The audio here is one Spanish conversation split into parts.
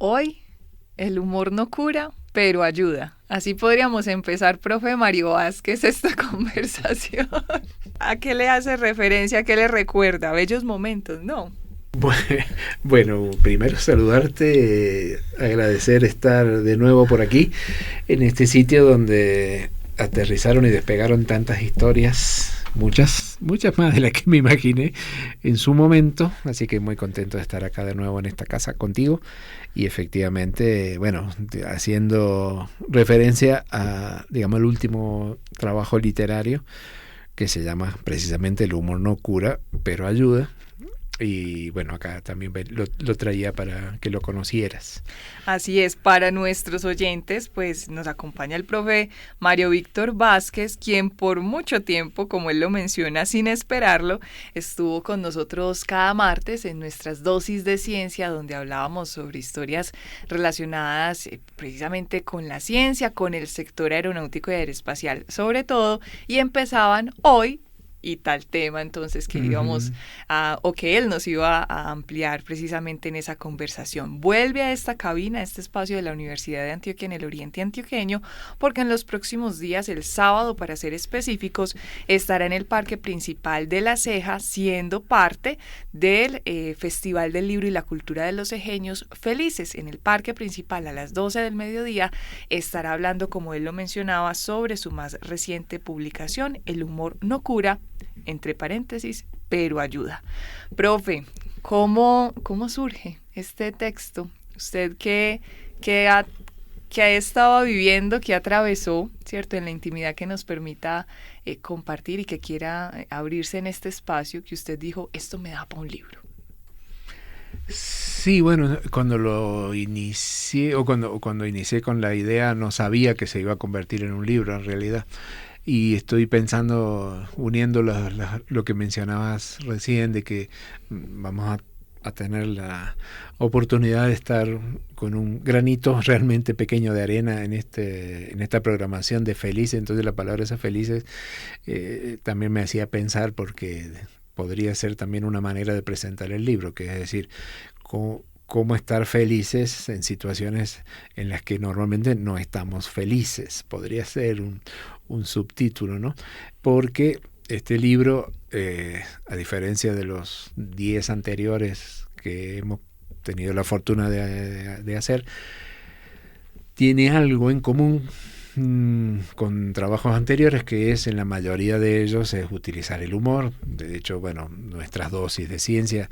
Hoy el humor no cura, pero ayuda. Así podríamos empezar, profe Mario Vázquez, esta conversación. ¿A qué le hace referencia? ¿A qué le recuerda? Bellos momentos, ¿no? Bueno, primero saludarte, agradecer estar de nuevo por aquí, en este sitio donde aterrizaron y despegaron tantas historias, muchas más de las que me imaginé en su momento, así que muy contento de estar acá de nuevo en esta casa contigo y efectivamente, bueno, haciendo referencia a, digamos, el último trabajo literario que se llama precisamente El humor no cura, pero ayuda. Y bueno, acá también lo traía para que lo conocieras. Así es, para nuestros oyentes, pues nos acompaña el profe Mario Víctor Vázquez, quien por mucho tiempo, como él lo menciona sin esperarlo, estuvo con nosotros cada martes en nuestras dosis de ciencia, donde hablábamos sobre historias relacionadas precisamente con la ciencia, con el sector aeronáutico y aeroespacial sobre todo, y empezaban hoy y tal tema entonces que íbamos a, o que él nos iba a ampliar precisamente en esa conversación. Vuelve a esta cabina, a este espacio de la Universidad de Antioquia en el Oriente Antioqueño, porque en los próximos días, el sábado para ser específicos, estará en el Parque Principal de La Ceja, siendo parte del Festival del Libro y la Cultura de los Cejeños Felices. En el Parque Principal a las 12 del mediodía estará hablando, como él lo mencionaba, sobre su más reciente publicación, El humor no cura, entre paréntesis, pero ayuda. Profe, ¿cómo surge este texto? Usted que ha estado viviendo, que atravesó, ¿cierto?, en la intimidad que nos permita compartir y que quiera abrirse en este espacio, que usted dijo, esto me da para un libro. Sí, bueno, cuando lo inicié, o cuando inicié con la idea, no sabía que se iba a convertir en un libro en realidad. Y estoy pensando, uniendo lo que mencionabas recién, de que vamos a tener la oportunidad de estar con un granito realmente pequeño de arena en esta programación de Felices. Entonces la palabra esa Felices también me hacía pensar, porque podría ser también una manera de presentar el libro, que es decir, cómo estar felices en situaciones en las que normalmente no estamos felices. Podría ser un subtítulo, ¿no? Porque este libro, a diferencia de los 10 anteriores que hemos tenido la fortuna de hacer, tiene algo en común con trabajos anteriores, que es, en la mayoría de ellos, es utilizar el humor. De hecho, bueno, nuestras dosis de ciencia,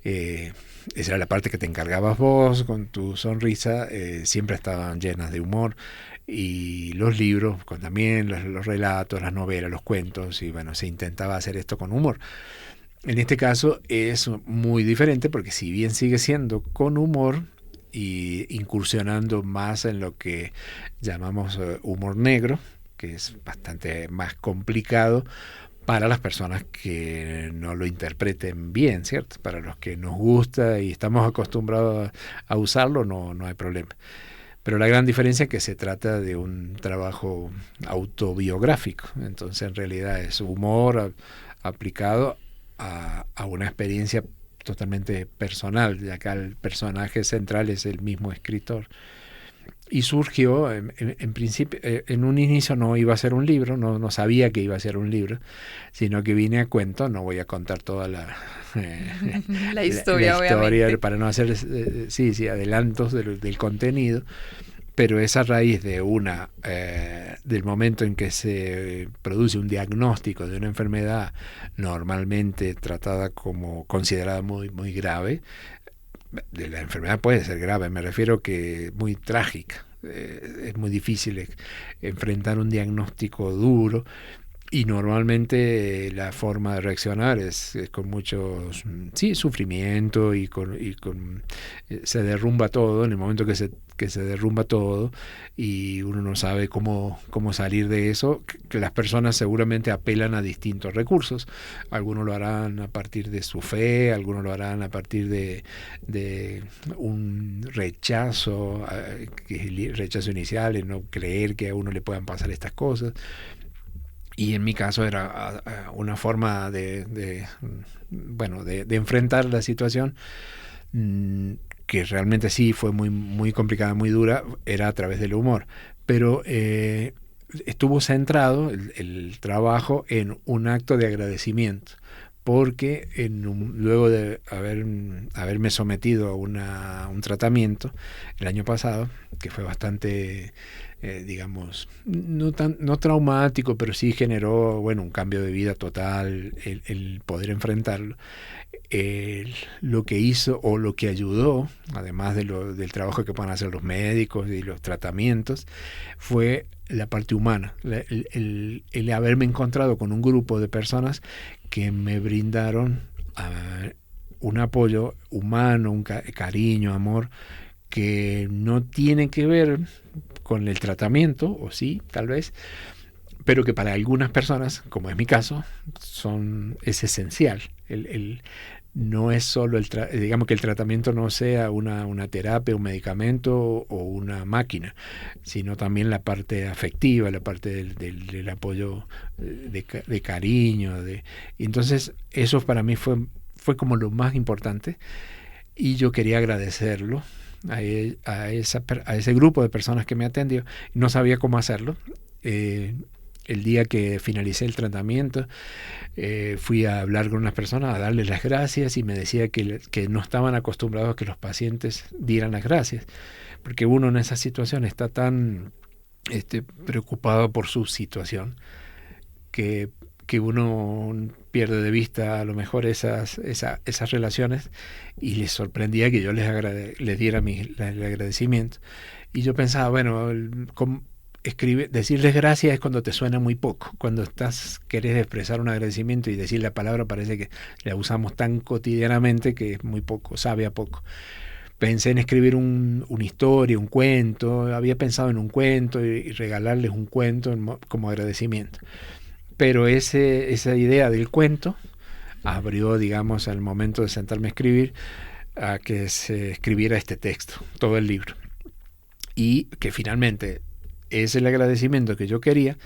esa era la parte que te encargabas vos con tu sonrisa, siempre estaban llenas de humor, y los libros también, los relatos, las novelas, los cuentos, y bueno, se intentaba hacer esto con humor. En este caso es muy diferente, porque si bien sigue siendo con humor y incursionando más en lo que llamamos humor negro, que es bastante más complicado para las personas que no lo interpreten bien, ¿cierto? Para los que nos gusta y estamos acostumbrados a usarlo, no hay problema. Pero la gran diferencia es que se trata de un trabajo autobiográfico. Entonces, en realidad, es humor aplicado a una experiencia totalmente personal, ya que el personaje central es el mismo escritor. Y surgió, en principio, en un inicio no iba a ser un libro, no sabía que iba a ser un libro, sino que vine a cuento. No voy a contar toda la historia, obviamente, para no hacer adelantos del contenido, pero es a raíz de del momento en que se produce un diagnóstico de una enfermedad normalmente tratada como considerada muy, muy grave. De la enfermedad puede ser grave, me refiero que muy trágica. Es muy difícil enfrentar un diagnóstico duro, y normalmente la forma de reaccionar es con mucho sufrimiento, y se derrumba todo. En el momento que se derrumba todo y uno no sabe cómo salir de eso, que las personas seguramente apelan a distintos recursos. Algunos lo harán a partir de su fe, algunos lo harán a partir de un rechazo, que es el rechazo inicial, en no creer que a uno le puedan pasar estas cosas. Y en mi caso era una forma de enfrentar la situación, que realmente sí fue muy, muy complicada, muy dura, era a través del humor. Pero estuvo centrado el trabajo en un acto de agradecimiento, porque luego de haberme sometido a un tratamiento el año pasado, que fue bastante, digamos, no traumático, pero sí generó, bueno, un cambio de vida total, el poder enfrentarlo. Lo que hizo o lo que ayudó, además del trabajo que pueden hacer los médicos y los tratamientos, fue la parte humana, el haberme encontrado con un grupo de personas que me brindaron un apoyo humano, un cariño, amor, que no tiene que ver con el tratamiento, o sí, tal vez, pero que para algunas personas, como es mi caso, es esencial. No es solo digamos que el tratamiento no sea una terapia, un medicamento o una máquina, sino también la parte afectiva, la parte del apoyo de cariño. Y entonces eso para mí fue como lo más importante, y yo quería agradecerlo a ese grupo de personas que me atendió. No sabía cómo hacerlo. El día que finalicé el tratamiento, fui a hablar con unas personas, a darles las gracias, y me decía que no estaban acostumbrados a que los pacientes dieran las gracias, porque uno en esa situación está tan preocupado por su situación que uno pierde de vista a lo mejor esas relaciones, y les sorprendía que yo les diera el agradecimiento. Y yo pensaba, bueno, decirles gracias es cuando te suena muy poco, cuando querés expresar un agradecimiento y decir la palabra parece que la usamos tan cotidianamente que es muy poco, sabe a poco. Pensé en escribir una historia, un cuento, había pensado en un cuento y regalarles un cuento como agradecimiento. Pero esa idea del cuento abrió, digamos, al momento de sentarme a escribir, a que se escribiera este texto, todo el libro. Y que finalmente es el agradecimiento que yo quería,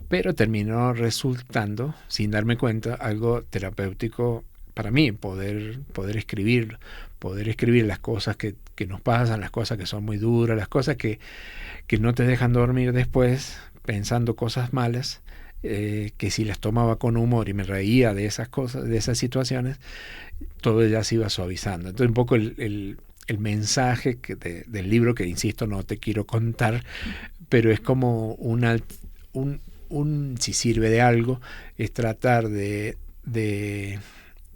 pero terminó resultando, sin darme cuenta, algo terapéutico para mí, poder escribirlo, poder escribir las cosas que nos pasan, las cosas que son muy duras, las cosas que no te dejan dormir después pensando cosas malas, que si las tomaba con humor y me reía de esas cosas, de esas situaciones, todo ya se iba suavizando. Entonces un poco el mensaje del libro, que insisto, no te quiero contar, pero es como si sirve de algo, es tratar de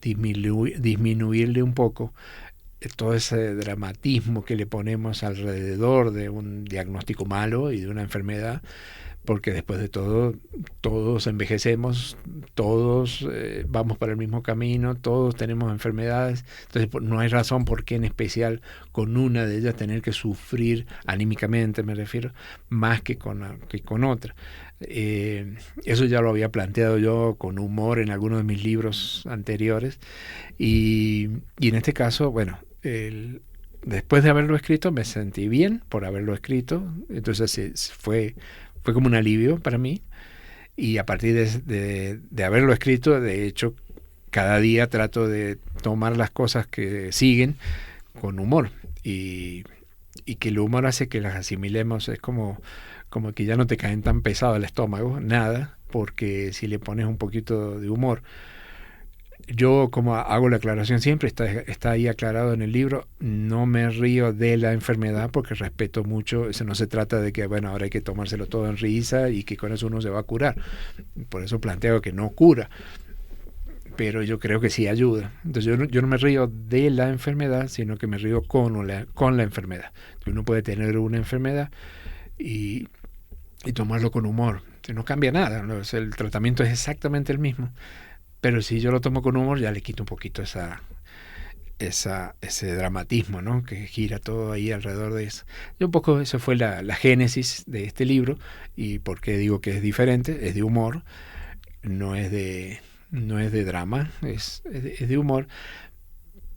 disminuirle un poco todo ese dramatismo que le ponemos alrededor de un diagnóstico malo y de una enfermedad, porque después de todo todos envejecemos, todos vamos para el mismo camino, todos tenemos enfermedades, entonces no hay razón por qué en especial con una de ellas tener que sufrir anímicamente, me refiero, más que con otra. Eso ya lo había planteado yo con humor en algunos de mis libros anteriores, y en este caso, bueno, después de haberlo escrito me sentí bien por haberlo escrito, entonces fue como un alivio para mí, y a partir de haberlo escrito, de hecho, cada día trato de tomar las cosas que siguen con humor, y que el humor hace que las asimilemos, es como que ya no te caen tan pesado el estómago, nada, porque si le pones un poquito de humor. Yo, como hago la aclaración siempre, está ahí aclarado en el libro, no me río de la enfermedad porque respeto mucho, eso no se trata de que, bueno, ahora hay que tomárselo todo en risa y que con eso uno se va a curar. Por eso planteo que no cura, pero yo creo que sí ayuda. Entonces yo no me río de la enfermedad, sino que me río con la enfermedad. Uno puede tener una enfermedad y tomarlo con humor. No cambia nada, ¿no? O sea, el tratamiento es exactamente el mismo. Pero si yo lo tomo con humor, ya le quito un poquito ese dramatismo, ¿no? Que gira todo ahí alrededor de eso. Y un poco eso fue la génesis de este libro, y por qué digo que es diferente, es de humor, no es de drama, es de humor,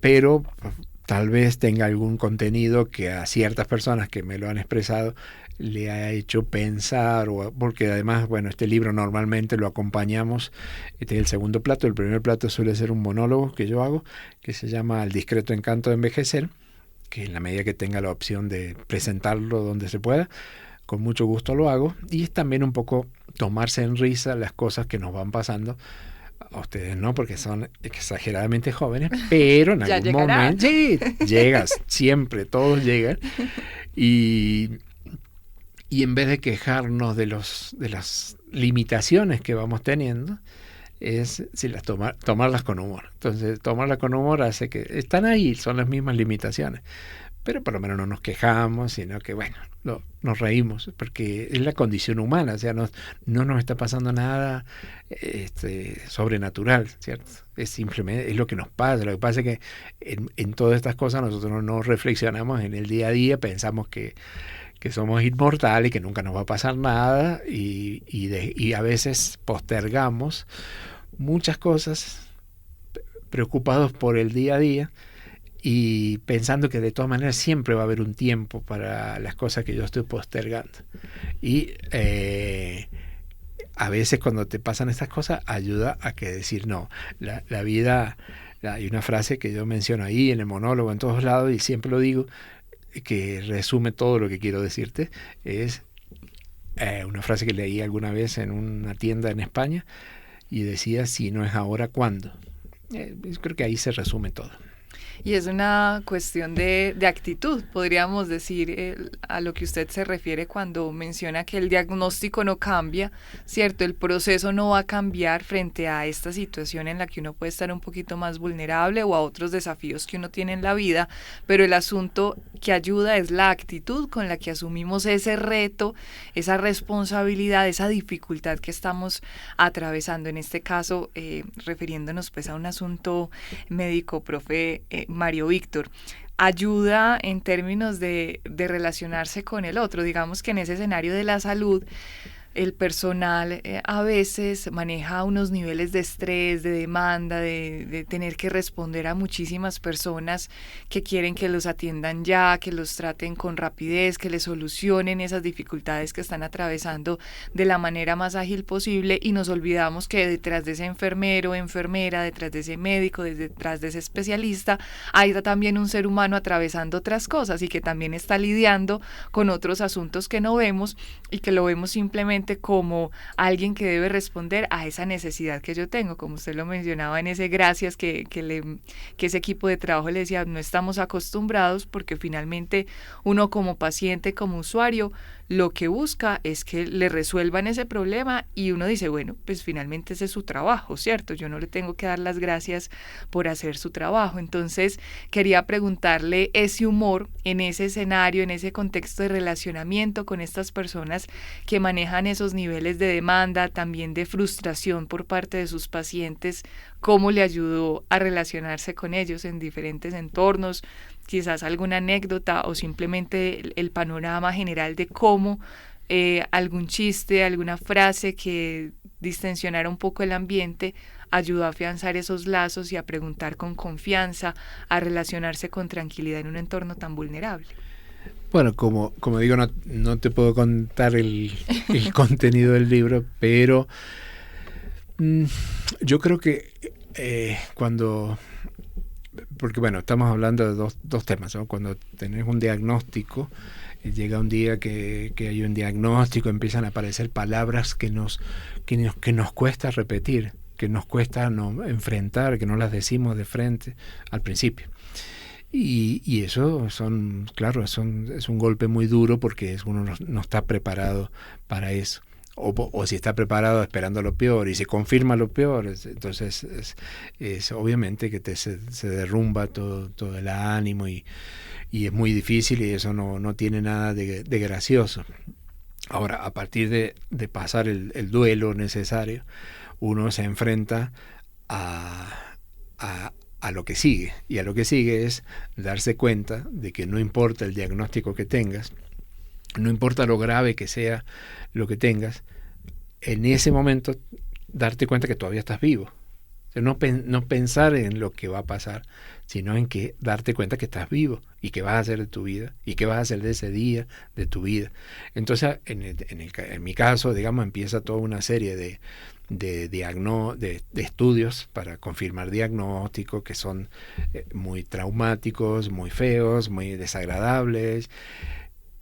pero tal vez tenga algún contenido que a ciertas personas que me lo han expresado le ha hecho pensar, porque además, bueno, este libro normalmente lo acompañamos, este es el segundo plato, el primer plato suele ser un monólogo que yo hago, que se llama El discreto encanto de envejecer, que en la medida que tenga la opción de presentarlo donde se pueda, con mucho gusto lo hago. Y es también un poco tomarse en risa las cosas que nos van pasando. A ustedes no, porque son exageradamente jóvenes, pero en algún momento sí, llegas, siempre, todos llegan. Y en vez de quejarnos de las limitaciones que vamos teniendo, es tomarlas con humor. Entonces, tomarlas con humor hace que están ahí, son las mismas limitaciones. Pero por lo menos no nos quejamos, sino que, bueno, nos reímos, porque es la condición humana, o sea, no nos está pasando nada sobrenatural, ¿cierto? Es simplemente, es lo que nos pasa. Lo que pasa es que en todas estas cosas nosotros no reflexionamos en el día a día, pensamos que somos inmortales, que nunca nos va a pasar nada, y a veces postergamos muchas cosas preocupados por el día a día, y pensando que de todas maneras siempre va a haber un tiempo para las cosas que yo estoy postergando. Y a veces cuando te pasan estas cosas ayuda a que decir, no, la vida, hay una frase que yo menciono ahí en el monólogo, en todos lados, y siempre lo digo, que resume todo lo que quiero decirte, es una frase que leí alguna vez en una tienda en España, y decía, si no es ahora, ¿cuándo? Creo que ahí se resume todo. Y es una cuestión de actitud, podríamos decir, a lo que usted se refiere cuando menciona que el diagnóstico no cambia, ¿cierto? El proceso no va a cambiar frente a esta situación en la que uno puede estar un poquito más vulnerable o a otros desafíos que uno tiene en la vida, pero el asunto que ayuda es la actitud con la que asumimos ese reto, esa responsabilidad, esa dificultad que estamos atravesando. En este caso, refiriéndonos pues a un asunto médico, profe Mario Víctor, ayuda en términos de relacionarse con el otro. Digamos que en ese escenario de la salud, el personal a veces maneja unos niveles de estrés, de demanda, de tener que responder a muchísimas personas que quieren que los atiendan ya, que los traten con rapidez, que les solucionen esas dificultades que están atravesando de la manera más ágil posible, y nos olvidamos que detrás de ese enfermero, enfermera, detrás de ese médico, detrás de ese especialista, hay también un ser humano atravesando otras cosas y que también está lidiando con otros asuntos que no vemos y que lo vemos simplemente como alguien que debe responder a esa necesidad que yo tengo, como usted lo mencionaba en ese gracias que ese equipo de trabajo le decía, no estamos acostumbrados, porque finalmente uno como paciente, como usuario, lo que busca es que le resuelvan ese problema, y uno dice, bueno, pues finalmente ese es su trabajo, ¿cierto? Yo no le tengo que dar las gracias por hacer su trabajo. Entonces, quería preguntarle ese humor en ese escenario, en ese contexto de relacionamiento con estas personas que manejan esos niveles de demanda, también de frustración por parte de sus pacientes, ¿cómo le ayudó a relacionarse con ellos en diferentes entornos? Quizás alguna anécdota o simplemente el panorama general de cómo algún chiste, alguna frase que distensionara un poco el ambiente ayudó a afianzar esos lazos y a preguntar con confianza, a relacionarse con tranquilidad en un entorno tan vulnerable. Bueno, como digo, no te puedo contar el contenido del libro, pero yo creo que porque bueno, estamos hablando de dos temas, ¿no? Cuando tenés un diagnóstico, llega un día que hay un diagnóstico, empiezan a aparecer palabras que nos cuesta repetir, que nos cuesta enfrentar, que no las decimos de frente al principio. Y eso es un golpe muy duro, porque uno no está preparado para eso. O si está preparado esperando lo peor y se confirma lo peor, entonces es obviamente que se derrumba todo el ánimo, y es muy difícil, y eso no tiene nada de gracioso. Ahora, a partir de pasar el duelo necesario, uno se enfrenta a lo que sigue, y a lo que sigue es darse cuenta de que no importa el diagnóstico que tengas, no importa lo grave que sea lo que tengas, en ese momento darte cuenta que todavía estás vivo. O sea, no pensar en lo que va a pasar, sino en que darte cuenta que estás vivo y qué vas a hacer de tu vida y qué vas a hacer de ese día de tu vida. Entonces, en mi caso, digamos, empieza toda una serie de estudios para confirmar diagnósticos que son muy traumáticos, muy feos, muy desagradables.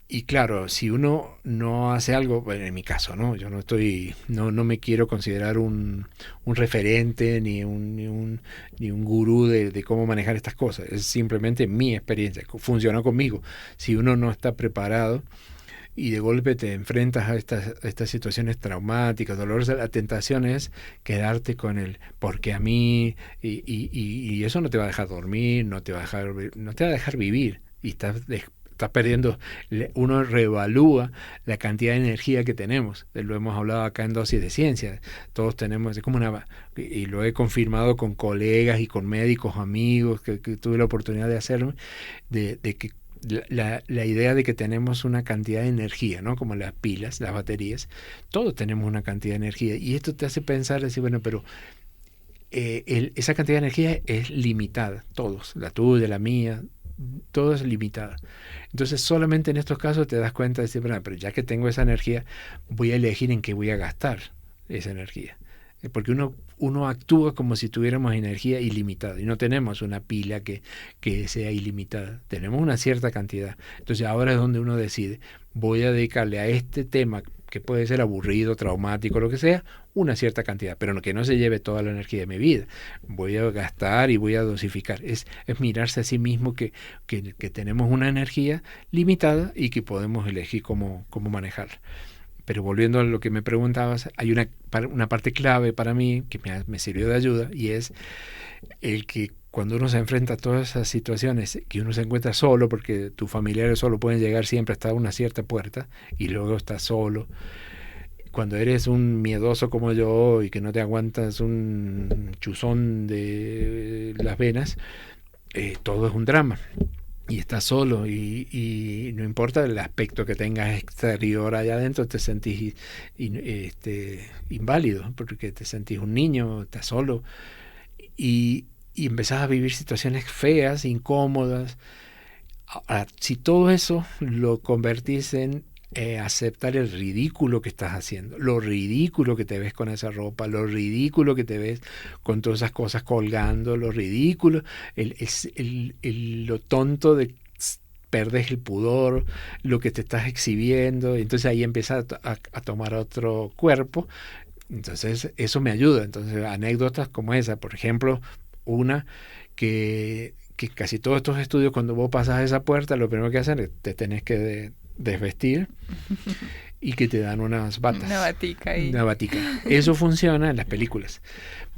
Y claro, si uno no hace algo, bueno, en mi caso, ¿no? Yo no me quiero considerar un referente ni un gurú de cómo manejar estas cosas. Es simplemente mi experiencia, funcionó conmigo. Si uno no está preparado y de golpe te enfrentas a estas situaciones traumáticas, dolorosas, la tentación es quedarte con el porque a mí, y eso no te va a dejar dormir, no te va a dejar vivir, y estás perdiendo. Uno reevalúa la cantidad de energía que tenemos. Lo hemos hablado acá en Dosis de Ciencia. Todos tenemos, es como y lo he confirmado con colegas y con médicos, amigos, que tuve la oportunidad de hacerlo, de que la idea de que tenemos una cantidad de energía, ¿no? Como las pilas, las baterías, todos tenemos una cantidad de energía, y esto te hace pensar, decir, bueno, pero esa cantidad de energía es limitada, todos, la tuya, la mía, todo es limitada. Entonces solamente en estos casos te das cuenta de decir, bueno, pero ya que tengo esa energía, voy a elegir en qué voy a gastar esa energía. Porque uno actúa como si tuviéramos energía ilimitada, y no tenemos una pila que sea ilimitada, tenemos una cierta cantidad. Entonces ahora es donde uno decide, voy a dedicarle a este tema, que puede ser aburrido, traumático, lo que sea, una cierta cantidad, pero que no se lleve toda la energía de mi vida. Voy a gastar y voy a dosificar. Es mirarse a sí mismo que tenemos una energía limitada y que podemos elegir cómo manejarla. Pero volviendo a lo que me preguntabas, hay una parte clave para mí que me sirvió de ayuda, y es el que cuando uno se enfrenta a todas esas situaciones, que uno se encuentra solo, porque tus familiares solo pueden llegar siempre hasta una cierta puerta, y luego estás solo. Cuando eres un miedoso como yo y que no te aguantas un chuzón de las venas, todo es un drama. Y estás solo, y no importa el aspecto que tengas exterior, allá adentro te sentís inválido, porque te sentís un niño, estás solo, y empezás a vivir situaciones feas, incómodas. Ahora, si todo eso lo convertís en aceptar el ridículo que estás haciendo, lo ridículo que te ves con esa ropa, lo ridículo que te ves con todas esas cosas colgando, lo ridículo, lo tonto de perdes el pudor, lo que te estás exhibiendo, entonces ahí empiezas a tomar otro cuerpo. Entonces eso me ayuda. Entonces anécdotas como esa, por ejemplo, una que casi todos estos estudios, cuando vos pasas a esa puerta, lo primero que hacen es te tenés que desvestir y que te dan unas batas. Una batica ahí. Una batica. Eso funciona en las películas.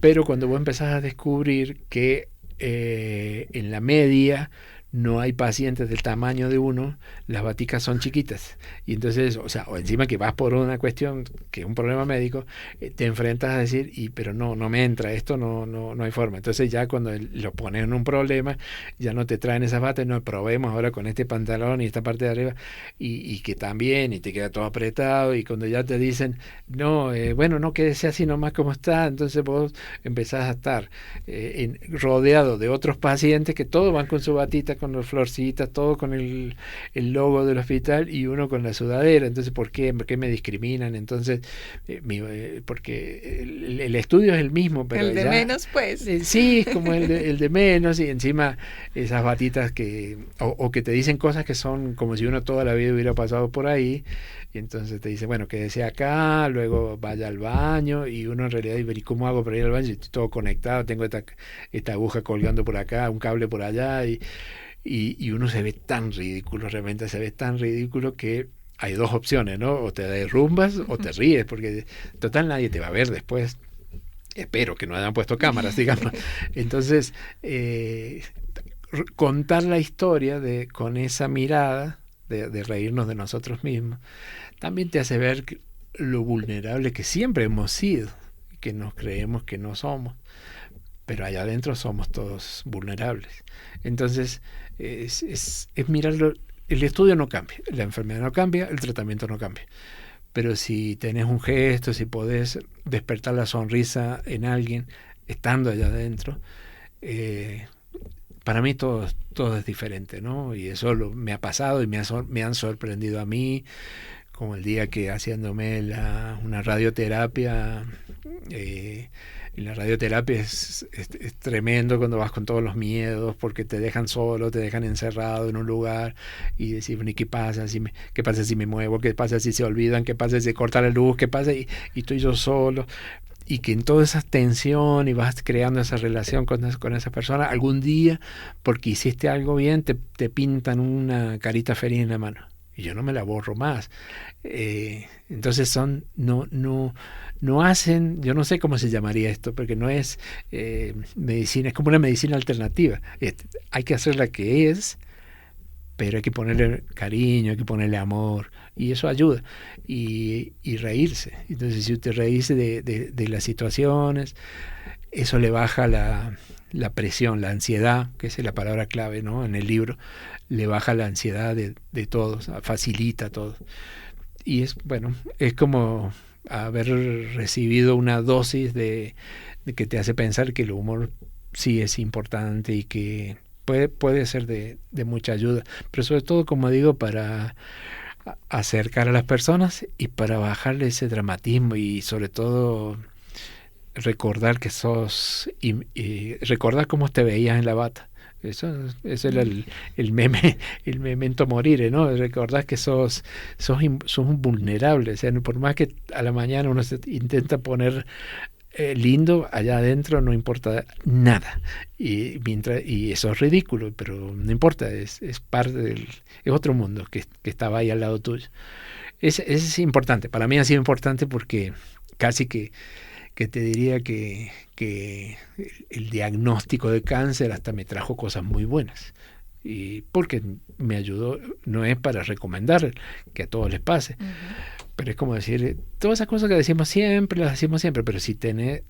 Pero cuando vos empezás a descubrir que en la media no hay pacientes del tamaño de uno, las baticas son chiquitas. Y entonces, o encima que vas por una cuestión que es un problema médico, te enfrentas a decir, pero no me entra, esto no hay forma. Entonces ya cuando lo pones en un problema, ya no te traen esas batas, no, probemos ahora con este pantalón y esta parte de arriba, y que también, y te queda todo apretado, y cuando ya te dicen, no, bueno, no quédese así nomás como está, entonces vos empezás a estar rodeado de otros pacientes que todos van con su batita, con las florcitas, todo con el logo del hospital, y uno con la sudadera. Entonces, ¿por qué me discriminan? Entonces, porque el estudio es el mismo, pero el de menos, pues. Sí, es como el de menos, y encima esas batitas o que te dicen cosas que son como si uno toda la vida hubiera pasado por ahí, y entonces te dice, bueno, quédese acá, luego vaya al baño, y uno en realidad dice, ¿y cómo hago para ir al baño? Estoy todo conectado, tengo esta aguja colgando por acá, un cable por allá, y uno se ve tan ridículo, realmente se ve tan ridículo que hay dos opciones, ¿no? O te derrumbas o te ríes, porque total nadie te va a ver después. Espero que no hayan puesto cámaras, digamos. Entonces, contar la historia con esa mirada de reírnos de nosotros mismos, también te hace ver lo vulnerable que siempre hemos sido, que nos creemos que no somos, pero allá adentro somos todos vulnerables. Entonces, es mirarlo. El estudio no cambia, la enfermedad no cambia, el tratamiento no cambia. Pero si tenés un gesto, si podés despertar la sonrisa en alguien estando allá adentro, para mí todo es diferente, ¿no? Y eso me ha pasado, y me han sorprendido a mí como el día que haciéndome una radioterapia. La radioterapia es tremendo cuando vas con todos los miedos, porque te dejan solo, te dejan encerrado en un lugar y decir, bueno, ¿y qué pasa qué pasa si me muevo? ¿Qué pasa si se olvidan? ¿Qué pasa si se corta la luz? ¿Qué pasa? Y estoy yo solo. Y que en toda esa tensión y vas creando esa relación con esa persona, algún día, porque hiciste algo bien, te pintan una carita feliz en la mano. Y yo no me la borro más. Entonces no hacen, yo no sé cómo se llamaría esto, porque no es medicina, es como una medicina alternativa. Hay que hacer la que es, pero hay que ponerle cariño, hay que ponerle amor, y eso ayuda. Y reírse. Entonces, si usted reírse de las situaciones, eso le baja la presión, la ansiedad, que es la palabra clave, ¿no? En el libro, le baja la ansiedad de todos, facilita todo. Y es como haber recibido una dosis de que te hace pensar que el humor sí es importante y que puede ser de mucha ayuda, pero sobre todo, como digo, para acercar a las personas y para bajarle ese dramatismo, y sobre todo recordar que sos y recordar cómo te veías en la bata. Eso era el memento morire, ¿no? Recordar que sos vulnerable. O sea, por más que a la mañana uno se intenta poner lindo, allá adentro no importa nada. Y eso es ridículo, pero no importa, es parte es otro mundo que estaba ahí al lado tuyo. Es importante. Para mí ha sido importante porque casi que te diría que el diagnóstico de cáncer hasta me trajo cosas muy buenas. Y porque me ayudó, no es para recomendar que a todos les pase, pero es como decir, todas esas cosas que decimos siempre, las decimos siempre, pero si tenés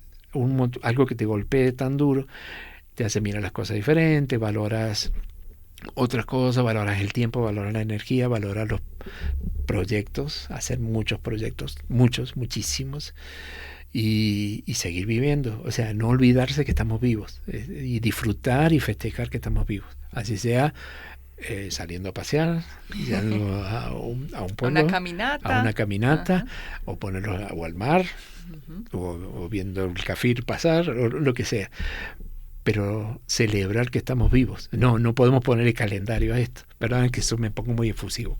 algo que te golpee tan duro, te hace mirar las cosas diferentes, valoras otras cosas, valoras el tiempo, valoras la energía, valoras los proyectos, hacer muchos proyectos, muchísimos, y seguir viviendo. O sea, no olvidarse que estamos vivos, y disfrutar y festejar que estamos vivos. Así sea saliendo a pasear, yendo a un pueblo, a una caminata, o ponerlo o al mar, o viendo el cafir pasar, o lo que sea. Pero celebrar que estamos vivos. No podemos poner el calendario a esto. Perdón, que eso me pongo muy efusivo.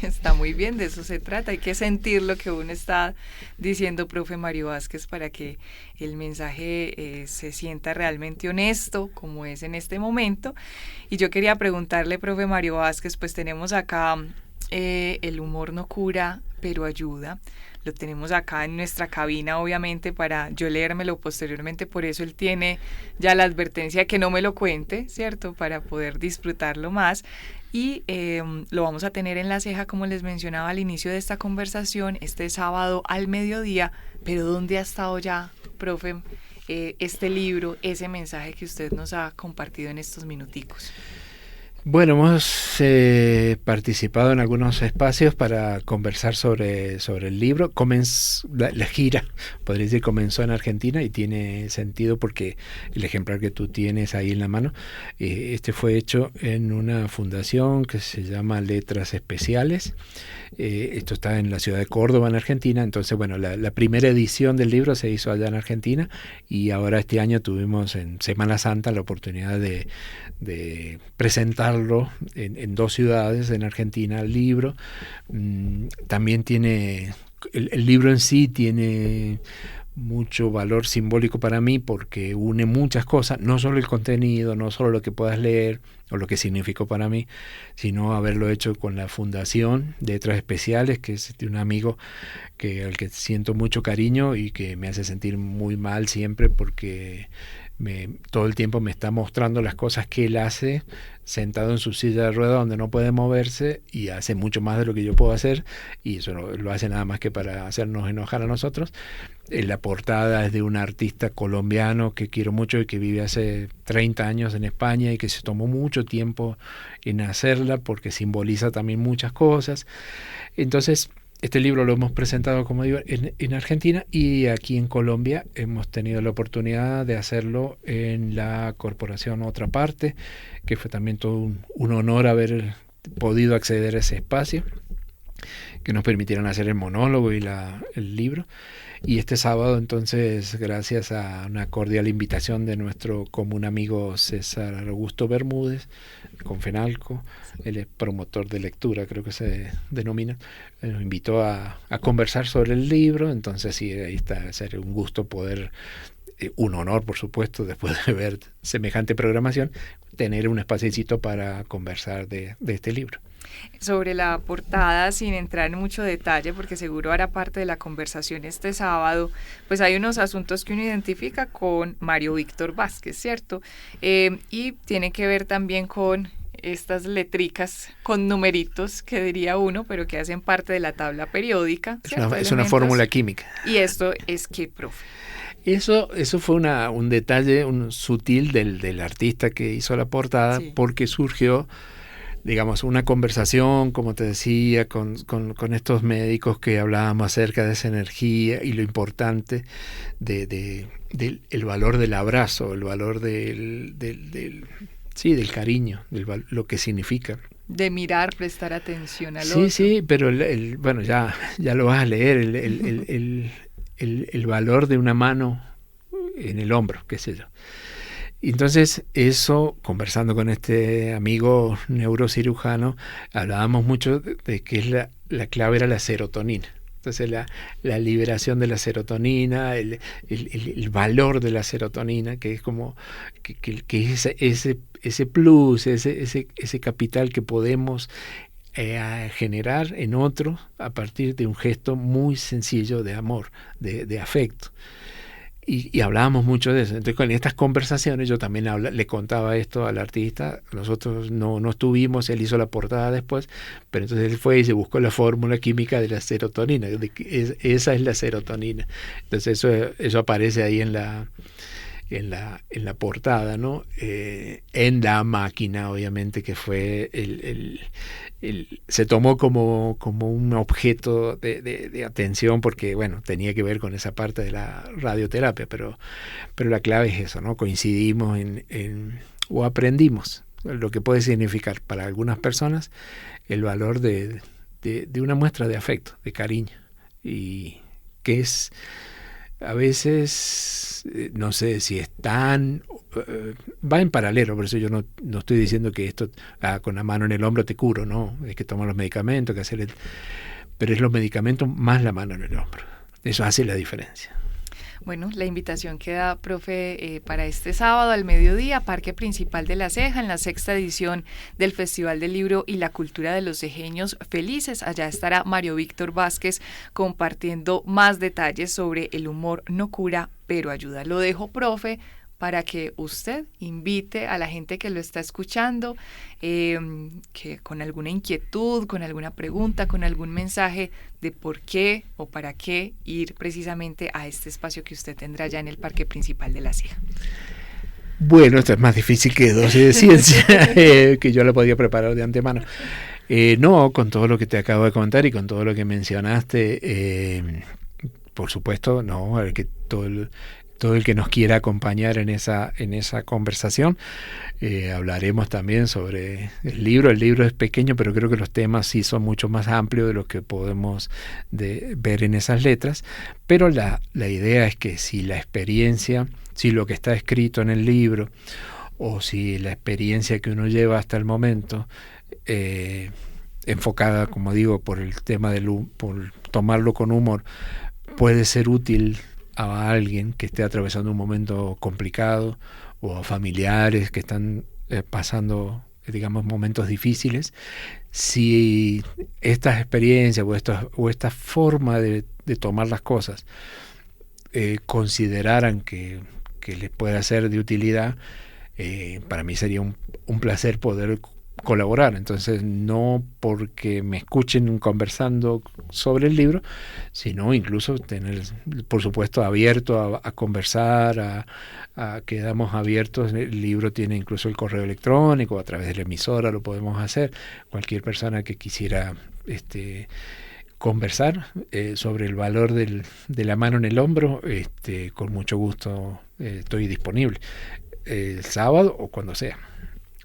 Está muy bien, de eso se trata. Hay que sentir lo que uno está diciendo, profe Mario Vázquez, para que el mensaje se sienta realmente honesto, como es en este momento. Y yo quería preguntarle, profe Mario Vázquez, pues tenemos acá el humor no cura, pero ayuda. Lo tenemos acá en nuestra cabina, obviamente, para yo leérmelo posteriormente. Por eso él tiene ya la advertencia de que no me lo cuente, ¿cierto? Para poder disfrutarlo más. Y lo vamos a tener en La Ceja, como les mencionaba al inicio de esta conversación, este sábado al mediodía. Pero ¿dónde ha estado ya, profe, este libro, ese mensaje que usted nos ha compartido en estos minuticos? Bueno, hemos participado en algunos espacios para conversar sobre el libro. La gira, podría decir, comenzó en Argentina, y tiene sentido porque el ejemplar que tú tienes ahí en la mano, este fue hecho en una fundación que se llama Letras Especiales. Esto está en la ciudad de Córdoba, en Argentina. Entonces, bueno, la primera edición del libro se hizo allá en Argentina, y ahora este año tuvimos en Semana Santa la oportunidad de presentarlo en 2 ciudades en Argentina, el libro. También tiene, el libro en sí tiene mucho valor simbólico para mí, porque une muchas cosas, no solo el contenido, no solo lo que puedas leer o lo que significó para mí, sino haberlo hecho con la Fundación de Letras Especiales, que es de un amigo al que siento mucho cariño y que me hace sentir muy mal siempre, porque todo el tiempo me está mostrando las cosas que él hace sentado en su silla de ruedas donde no puede moverse, y hace mucho más de lo que yo puedo hacer, y eso lo hace nada más que para hacernos enojar a nosotros. La portada es de un artista colombiano que quiero mucho y que vive hace 30 años en España, y que se tomó mucho tiempo en hacerla porque simboliza también muchas cosas. Entonces, este libro lo hemos presentado, como digo, en Argentina, y aquí en Colombia hemos tenido la oportunidad de hacerlo en la Corporación Otra Parte, que fue también todo un honor haber podido acceder a ese espacio. que nos permitieron hacer el monólogo y el libro. Y este sábado, entonces, gracias a una cordial invitación de nuestro común amigo César Augusto Bermúdez, con FENALCO, él es promotor de lectura, creo que se denomina, nos invitó a conversar sobre el libro. Entonces sí, ahí está, sería un gusto poder, un honor por supuesto, después de ver semejante programación, tener un espacito para conversar de este libro. Sobre la portada, sin entrar en mucho detalle, porque seguro hará parte de la conversación este sábado, pues hay unos asuntos que uno identifica con Mario Víctor Vázquez, ¿cierto? Y tiene que ver también con estas letricas con numeritos, que diría uno, pero que hacen parte de la tabla periódica. Es una fórmula química. ¿Y esto es qué, profe? Eso fue un detalle sutil del artista que hizo la portada, sí, porque surgió, digamos, una conversación, como te decía, con estos médicos que hablábamos acerca de esa energía y lo importante del valor del abrazo, el valor del cariño, lo que significa. De mirar, prestar atención al otro. Sí, pero bueno, ya lo vas a leer, el valor de una mano en el hombro, qué sé yo. Entonces, eso, conversando con este amigo neurocirujano, hablábamos mucho de que la clave era la serotonina. Entonces, la liberación de la serotonina, el valor de la serotonina, que es como que ese plus, ese capital que podemos generar en otro a partir de un gesto muy sencillo de amor, de afecto. Y hablábamos mucho de eso. Entonces, con estas conversaciones yo también le contaba esto al artista. Nosotros no estuvimos, él hizo la portada después, pero entonces él fue y se buscó la fórmula química de la serotonina. Esa es la serotonina. Entonces eso aparece ahí en la portada, ¿no? En la máquina, obviamente, que fue se tomó como un objeto de atención, porque bueno, tenía que ver con esa parte de la radioterapia, pero la clave es eso, ¿no? Coincidimos o aprendimos lo que puede significar para algunas personas el valor de una muestra de afecto, de cariño, y que es a veces, no sé si es tan, va en paralelo, por eso yo no estoy diciendo que esto con la mano en el hombro te curo, no, es que tomar los medicamentos, pero es los medicamentos más la mano en el hombro, eso hace la diferencia. Bueno, la invitación queda, profe, para este sábado al mediodía, Parque Principal de La Ceja, en la 6ª edición del Festival del Libro y la Cultura de los Cejeños Felices. Allá estará Mario Víctor Vázquez compartiendo más detalles sobre el humor no cura, pero ayuda. Lo dejo, profe, para que usted invite a la gente que lo está escuchando, que con alguna inquietud, con alguna pregunta, con algún mensaje de por qué o para qué ir precisamente a este espacio que usted tendrá ya en el Parque Principal de La Ceja. Bueno, esto es más difícil que dosis de ciencia, que yo lo podía preparar de antemano. No, con todo lo que te acabo de contar y con todo lo que mencionaste, por supuesto, no, que todo el que nos quiera acompañar en esa conversación. Hablaremos también sobre el libro. El libro es pequeño, pero creo que los temas sí son mucho más amplios de los que podemos ver en esas letras. Pero la idea es que si la experiencia, si lo que está escrito en el libro, o si la experiencia que uno lleva hasta el momento, enfocada, como digo, por el tema por tomarlo con humor, puede ser útil a alguien que esté atravesando un momento complicado, o a familiares que están pasando, digamos, momentos difíciles. Si estas experiencias o esta forma de tomar las cosas consideraran que les pueda ser de utilidad, para mí sería un placer poder colaborar. Entonces, no porque me escuchen conversando sobre el libro, sino incluso tener, por supuesto, abierto a conversar, quedamos abiertos. El libro tiene incluso el correo electrónico, a través de la emisora lo podemos hacer. Cualquier persona que quisiera conversar sobre el valor de la mano en el hombro, con mucho gusto estoy disponible el sábado o cuando sea.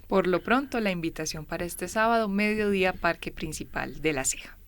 Por lo pronto, la invitación para este sábado, mediodía, Parque Principal de La Ceja.